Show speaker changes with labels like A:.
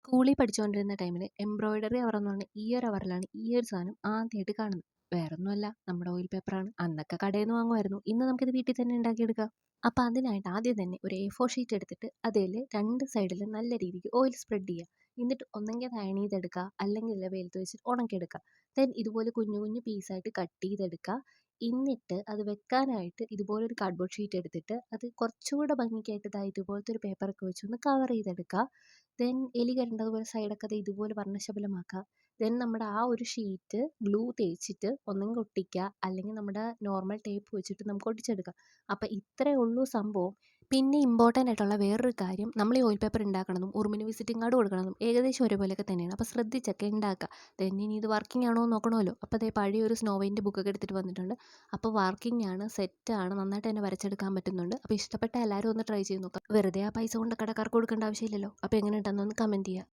A: സ്കൂളിൽ പഠിച്ചുകൊണ്ടിരുന്ന ടൈമിൽ എംബ്രോയിഡറി അവർ എന്ന് പറഞ്ഞാൽ ഈ ഒരു അവറിലാണ് ഈ ഒരു സാധനം ആദ്യമായിട്ട് കാണുന്നത്. വേറൊന്നുമല്ല, നമ്മുടെ ഓയിൽ പേപ്പറാണ്. അന്നൊക്കെ കടയിൽ നിന്ന് വാങ്ങുമായിരുന്നു. ഇന്ന് നമുക്കിത് വീട്ടിൽ തന്നെ ഉണ്ടാക്കിയെടുക്കാം. അപ്പോൾ അതിനായിട്ട് ആദ്യം തന്നെ ഒരു A4 ഷീറ്റ് എടുത്തിട്ട് അതിൽ രണ്ട് സൈഡിലും നല്ല രീതിക്ക് ഓയിൽ സ്പ്രെഡ് ചെയ്യുക. എന്നിട്ട് ഒന്നെങ്കിൽ അത് അയൺ ചെയ്തെടുക്കുക, അല്ലെങ്കിൽ വെയിലത്ത് വെച്ചിട്ട് ഉണക്കിയെടുക്കുക. ദെൻ ഇതുപോലെ കുഞ്ഞു കുഞ്ഞു പീസായിട്ട് കട്ട് ചെയ്തെടുക്കുക. എന്നിട്ട് അത് വെക്കാനായിട്ട് ഇതുപോലൊരു കാർഡ്ബോർഡ് ഷീറ്റ് എടുത്തിട്ട് അത് കുറച്ചുകൂടെ ഭംഗിക്കായിട്ട് ഇതുപോലത്തെ ഒരു പേപ്പറൊക്കെ വെച്ചൊന്ന് കവർ ചെയ്തെടുക്കുക. ദെൻ എലി കയറേണ്ടതുപോലെ സൈഡൊക്കെ ഇതുപോലെ വർണ്ണശബളമാക്കുക. ദെൻ നമ്മുടെ ആ ഒരു ഷീറ്റ് ഗ്ലൂ തേച്ചിട്ട് ഒന്നെങ്കിൽ ഒട്ടിക്കുക, അല്ലെങ്കിൽ നമ്മുടെ നോർമൽ ടേപ്പ് വെച്ചിട്ട് നമുക്ക് ഒട്ടിച്ചെടുക്കാം. അപ്പോൾ ഇത്രയേ ഉള്ളൂ സംഭവം. പിന്നെ ഇമ്പോർട്ടൻ്റ് ആയിട്ടുള്ള വേറൊരു കാര്യം, നമ്മൾ ഈ ഓയിൽ പേപ്പർ ഉണ്ടാക്കണതും ഉറുമിന് വിസിറ്റിംഗ് കാർഡ് കൊടുക്കണതും ഏകദേശം ഒരുപോലെയൊക്കെ തന്നെയാണ്. അപ്പോൾ ശ്രദ്ധിച്ചൊക്കെ ഉണ്ടാക്കുക. ദെൻ ഇനി ഇത് വർക്കിംഗ് ആണോ എന്ന് നോക്കണമല്ലോ. അപ്പോൾ അതേ പഴയ ഒരു സ്നോ വൈൻ്റെ ബുക്കൊക്കെ എടുത്തിട്ട് വന്നിട്ടുണ്ട്. അപ്പോൾ വർക്കിംഗ് ആണ്, സെറ്റാണ്, നന്നായിട്ട് തന്നെ വരച്ചെടുക്കാൻ പറ്റുന്നുണ്ട്. അപ്പോൾ ഇഷ്ടപ്പെട്ട എല്ലാവരും ഒന്ന് ട്രൈ ചെയ്ത് നോക്കാം. വെറുതെ ആ പൈസ കൊണ്ട് കടക്കാർക്ക് കൊടുക്കേണ്ട ആവശ്യമില്ലല്ലോ. അപ്പോൾ എങ്ങനെ ഉണ്ടെന്നൊന്ന് കമൻറ്റ് ചെയ്യുക.